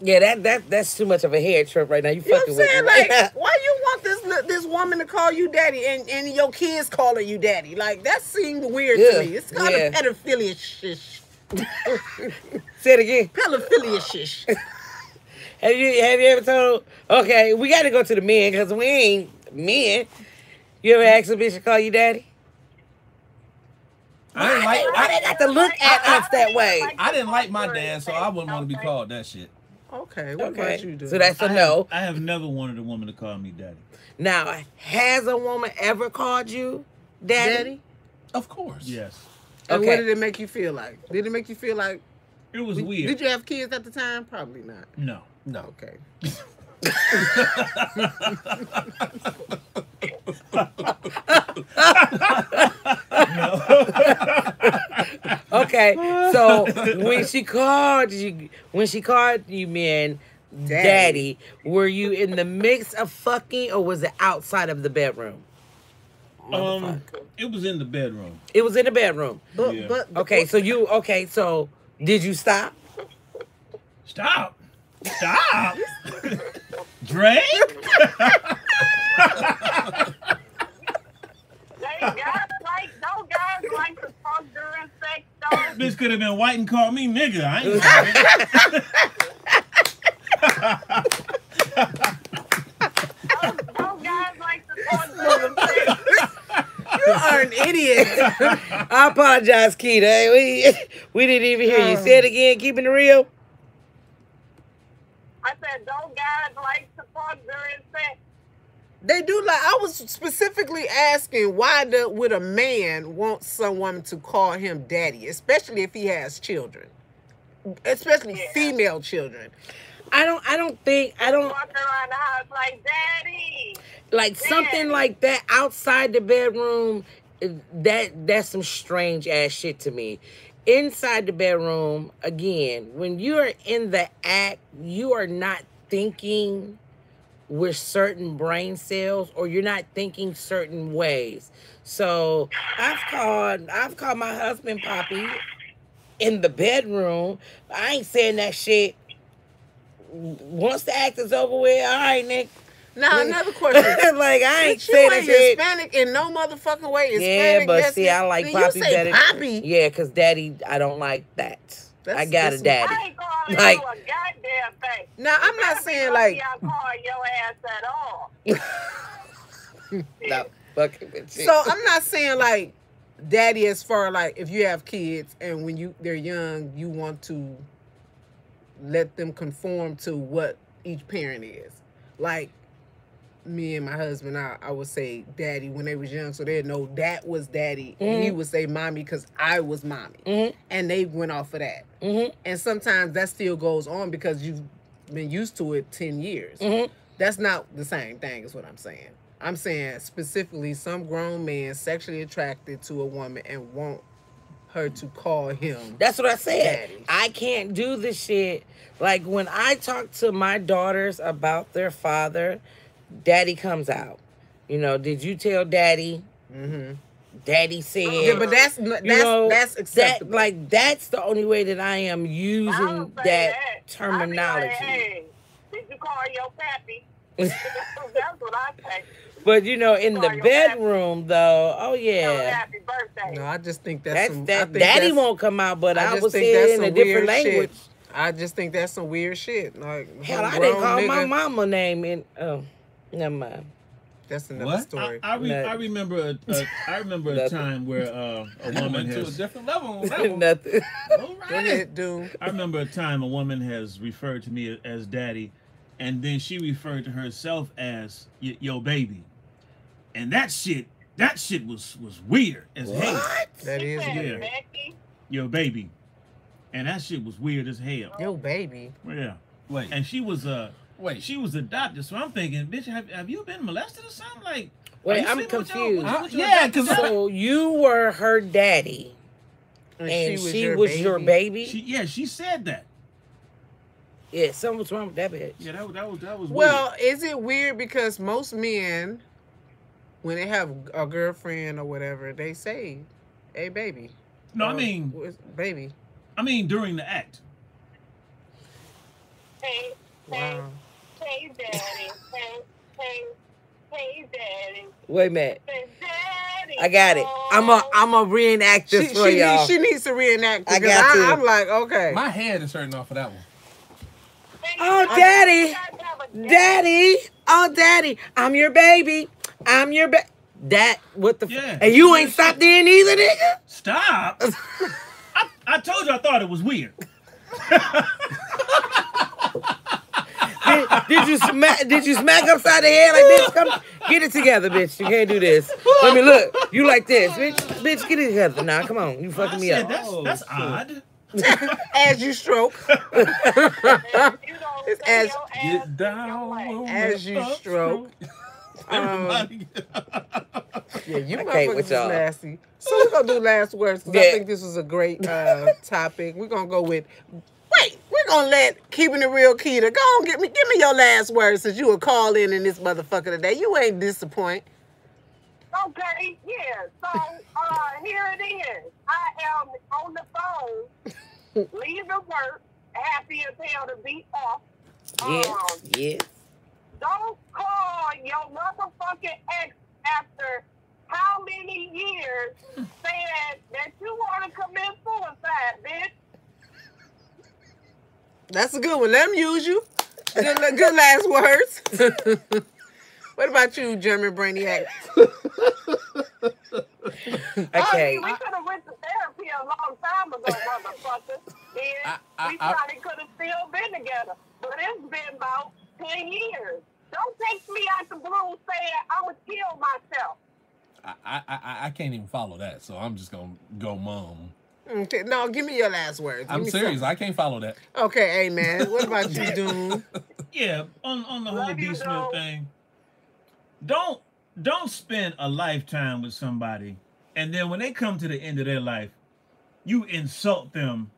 Yeah, that's too much of a head trip right now. You you know what fucking I'm with saying? me. Like, why you want this woman to call you daddy and your kids calling you daddy? Like, that seemed weird to me. It's kind of pedophilia shish. Say it again. Pedophilia shish. Have you ever told? Okay, we got to go to the men because we ain't men. You ever asked a bitch to call you daddy? I Why they got to look at us that way? I didn't like my dad, so I wouldn't want to be called that shit. Okay, what about you, dude? So that's a no. I have never wanted a woman to call me daddy. Now, has a woman ever called you daddy? Daddy? Of course. Yes. And Okay. what did it make you feel like? Did it make you feel like... It was weird. Did you have kids at the time? Probably not. No. No. Okay. Okay, so when she called you man daddy, were you in the mix of fucking or was it outside of the bedroom? It was in the bedroom. It was in the bedroom. Yeah. Okay, so did you stop? Stop. Drake? Don't guys like to talk during sex, though? Bitch could have been white and called me nigga. I ain't Don't guys like to talk during sex? You are an idiot. I apologize, Keita. We didn't even hear you. Say it again, keeping it real. I said, don't guys like to talk during sex? They do like. I was specifically asking why would a man want someone to call him daddy, especially if he has children, especially female children. I don't Walking around the house like, daddy. like something like that outside the bedroom. That's some strange ass shit to me. Inside the bedroom, again, when you're in the act, you are not thinking with certain brain cells, or you're not thinking certain ways. So I've called my husband Poppy in the bedroom. I ain't saying that shit. Once the act is over with, all right, Nick. Now another question. Like I ain't You saying that ain't shit. Hispanic in no motherfucking way. Yeah, Hispanic, but that's see, it. I like Then Poppy you say better. Poppy. Yeah, because daddy, I don't like that. I got a that's- daddy. I ain't calling Like- you a goddamn thing. Now I'm You not better be saying lucky like. I call your ass at all. No, fucking with you. So I'm not saying like daddy as far like if you have kids and when they're young, you want to let them conform to what each parent is. Like me and my husband, I would say daddy when they was young, so they'd know that was daddy, and he would say mommy because I was mommy, and they went off of that. And sometimes that still goes on because you've been used to it 10 years. That's not the same thing, is what I'm saying. I'm saying specifically some grown man sexually attracted to a woman and want her to call him. That's what I said. daddy. I can't do this shit. Like when I talk to my daughters about their father, daddy comes out. You know, did you tell daddy? Daddy said. Yeah, but that's acceptable. That's the only way that I am I using don't say that I be terminology. like, hey, did you call your pappy? That's what I say. But you know, in the Sorry, your bedroom though, oh Tell her yeah. happy birthday. No, I just think that's That's some, I that think daddy that's- won't come out, but I just will think say that's it in a some different weird shit. language. I just think that's some weird shit. Like Hell, I grown didn't call my nigga- mama name in. Oh, never mind. That's another What? story. I remember a time where a woman Went to a has. different level. Nothing. All Go right. ahead, dude. I remember a time a woman has referred to me as daddy, and then she referred to herself as yo baby, and that shit was weird as hell. That She is said, weird. Becky, Yo baby, and that shit was weird as hell. Yo, baby. Yeah, Wait. and she was Wait. she was adopted, so I'm thinking, bitch, have you been molested or something? Like, Wait, are you I'm sleeping with your- confused. with your Yeah, adopted 'cause daughter? So you were her daddy, and she was your baby. She said that. Yeah, something was wrong with that bitch. Yeah, that was Well, is it weird because most men, when they have a girlfriend or whatever, they say, "Hey, baby." weird. No, Or, baby. baby. I mean during the act. hey, Wow. hey, daddy, hey, daddy, Wait a minute, say, daddy. I got it. I'm a reenact this for y'all. She needs to reenact. I because got to. I'm like, okay. My head is hurting off of that one. Oh, daddy, daddy, oh, daddy, I'm your baby. I'm your That what the? Yeah. And you ain't stopped there either, nigga. Stop. I told you I thought it was weird. Did you smack upside the head like this? Come get it together, bitch. You can't do this. Let me look. You like this, bitch. Bitch, get it together. Nah, come on. You fucking me up. That's odd. As you stroke. You don't It's say as- your ass Get is down your ass. on As that you stroke. Everybody. Yeah, you I can't motherfuckers with is y'all. nasty. So we're gonna do last words because I Yeah. think this was a great topic. We're gonna go with. Wait, we're gonna let keeping it real, Keita. Go on, give me your last words since you were call in this motherfucker today. You ain't disappoint. Okay, yeah. So here it is. I am on the phone, leaving work, happy as hell to be off. Yes, yes. Don't call your motherfucking ex after how many years saying that you want to commit suicide, bitch. That's a good one. Let them use you. Good last words. What about you, German Brainiac? Okay. We could have went to therapy a long time ago, motherfucker. Then we probably could have still been together. But it's been about 10 years. Don't text me out the blue saying I would kill myself. I can't even follow that, so I'm just gonna go mum. Okay, no, give me your last words. Give I'm me serious. something. I can't follow that. Okay, hey man. What about you, Doom? Yeah, on the whole Love you, D Smith though. thing. Don't spend a lifetime with somebody, and then when they come to the end of their life, you insult them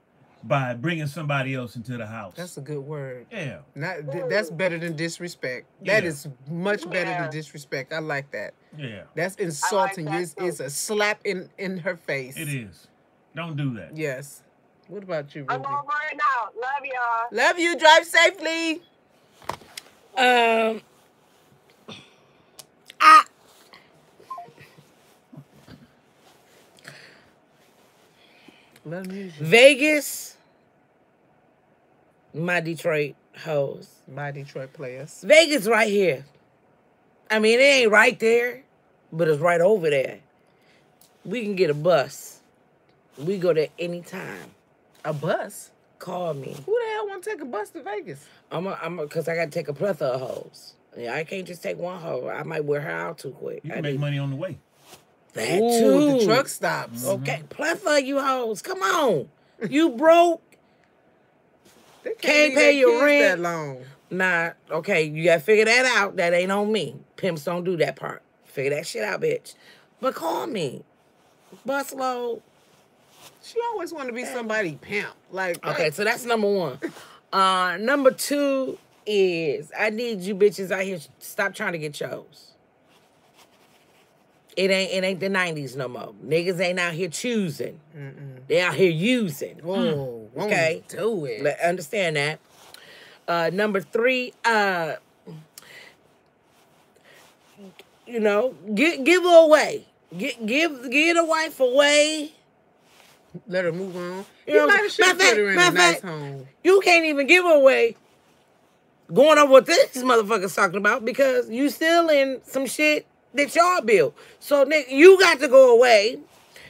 by bringing somebody else into the house. That's a good word. Yeah. That's better than disrespect. That Yeah. is much better Yeah. than disrespect. I like that. Yeah. That's insulting. that It's too. a slap in her face. It is. Don't do that. Yes. What about you, I'm Ruby? over and out. Love y'all. Love you. Drive safely. Love music. Vegas, my Detroit hoes. My Detroit players. Vegas right here. I mean, it ain't right there, but it's right over there. We can get a bus. We go there anytime. A bus? Call me. Who the hell want to take a bus to Vegas? Cause I gotta take a plethora of hoes. Yeah, I can't just take one hoe. I might wear her out too quick. You can make money on the way. That Ooh, too. the truck stops. Okay, plethora of you hoes. Come on. You broke. They Can't leave pay their your kids rent. that long. Nah, okay, you gotta figure that out. That ain't on me. Pimps don't do that part. Figure that shit out, bitch. But call me. Busload. She always want to be somebody pimp. Like, Okay, so that's number one. Number two is I need you bitches out here stop trying to get chose. It ain't the 90s no more. Niggas ain't out here choosing. They out here using. whoa, Okay. do it. Understand that. Number three, you know, give her away. Give a wife away. Let her move on. You know, You might have should matter put her in a fact- nice home. You can't even give her away going on what this motherfucker's talking about because you still in some shit that y'all built. So, nigga, you got to go away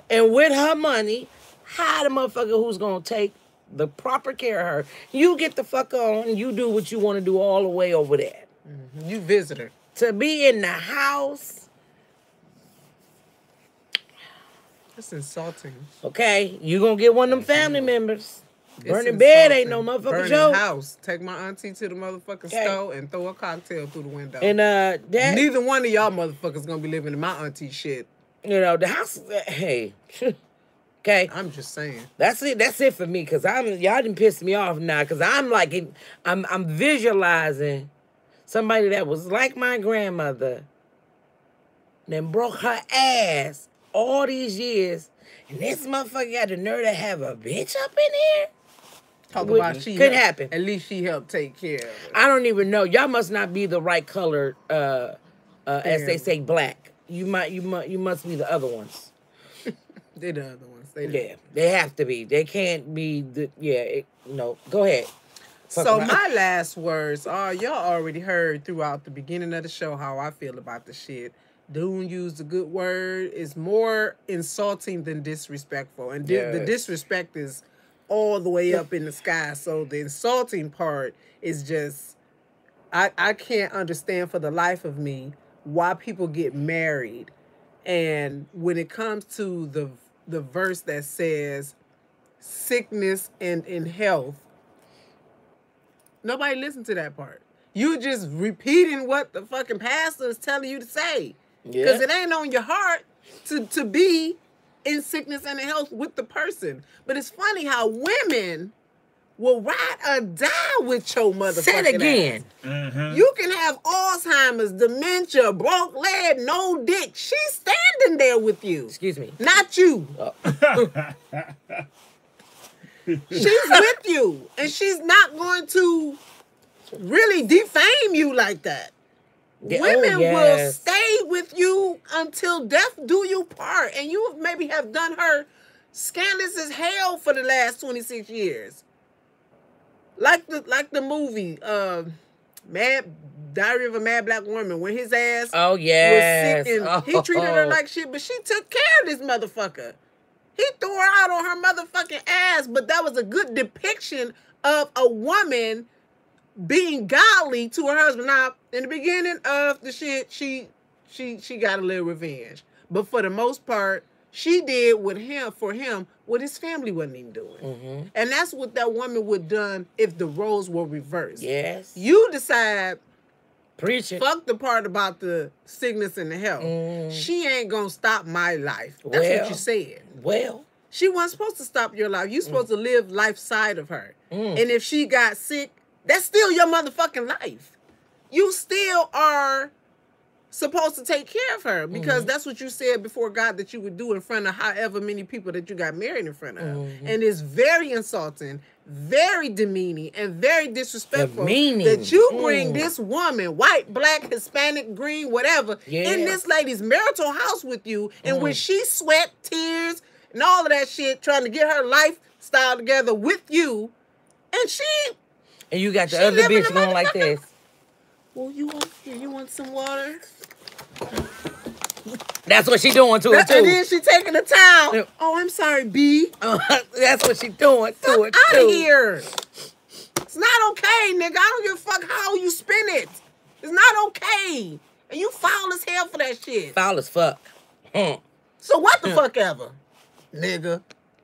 and with her money, hire the motherfucker who's going to take the proper care of her. You get the fuck on and you do what you want to do all the way over there. You visit her. To be in the house, That's insulting. okay, you going to get one of them family members. It's Burning bed ain't insulting. no motherfucking Burning joke. house. Take my auntie to the motherfucking Okay. store and throw a cocktail through the window. And that, Neither one of y'all motherfuckers gonna be living in my auntie shit. you know, the house, hey, okay. I'm just saying. That's it. That's it for me. Cause y'all didn't piss me off now. Cause I'm like, I'm visualizing somebody that was like my grandmother, then broke her ass all these years, and this motherfucker got the nerve to have a bitch up in here. Talk Would- about she could helped- happen. At least she helped take care of it. I don't even know. Y'all must not be the right color, as they Yeah. say, black. You must be the other ones. They the other ones. Yeah, they have to be. They can't be the. Yeah, no. Go ahead. Fuck So around. my last words are, y'all already heard throughout the beginning of the show how I feel about the shit. Dune used a good word. It's more insulting than disrespectful. And the Yes. disrespect is all the way up in the sky. So the insulting part is just I can't understand for the life of me why people get married, and when it comes to the verse that says sickness and in health, nobody listen to that part. You just repeating what the fucking pastor is telling you to say. Because it ain't on your heart to be in sickness and in health with the person. But it's funny how women will ride or die with your motherfucking Say it again. ass. You can have Alzheimer's, dementia, broke leg, no dick. She's standing there with you. Excuse me. Not you. She's with you. And she's not going to really defame you like that. Women will stay with you until death do you part. And you maybe have done her scandalous as hell for the last 26 years. Like the movie, Diary of a Mad Black Woman, when his ass was sick and he treated her like shit, but she took care of this motherfucker. He threw her out on her motherfucking ass, but that was a good depiction of a woman being godly to her husband. Now, in the beginning of the shit, she got a little revenge, but for the most part, she did for him what his family wasn't even doing. And that's what that woman would have done if the roles were reversed. Yes. You decide, preach it. Fuck the part about the sickness and the health. She ain't gonna stop my life. That's what you said. Well. She wasn't supposed to stop your life. You supposed to live life side of her. And if she got sick, that's still your motherfucking life. You still are supposed to take care of her because that's what you said before God that you would do in front of however many people that you got married in front of. And it's very insulting, very demeaning, and very disrespectful that you bring this woman, white, black, Hispanic, green, whatever, in this lady's marital house with you, in which she sweat, tears, and all of that shit, trying to get her lifestyle together with you, and you got the other bitch going like this. Well, you want some water? That's what she doing to her too. And then she taking a towel. Oh, I'm sorry, B. That's what she doing to her too. Out of here. It's not okay, nigga. I don't give a fuck how you spin it. It's not okay. And you foul as hell for that shit. Foul as fuck. So what the fuck ever, nigga?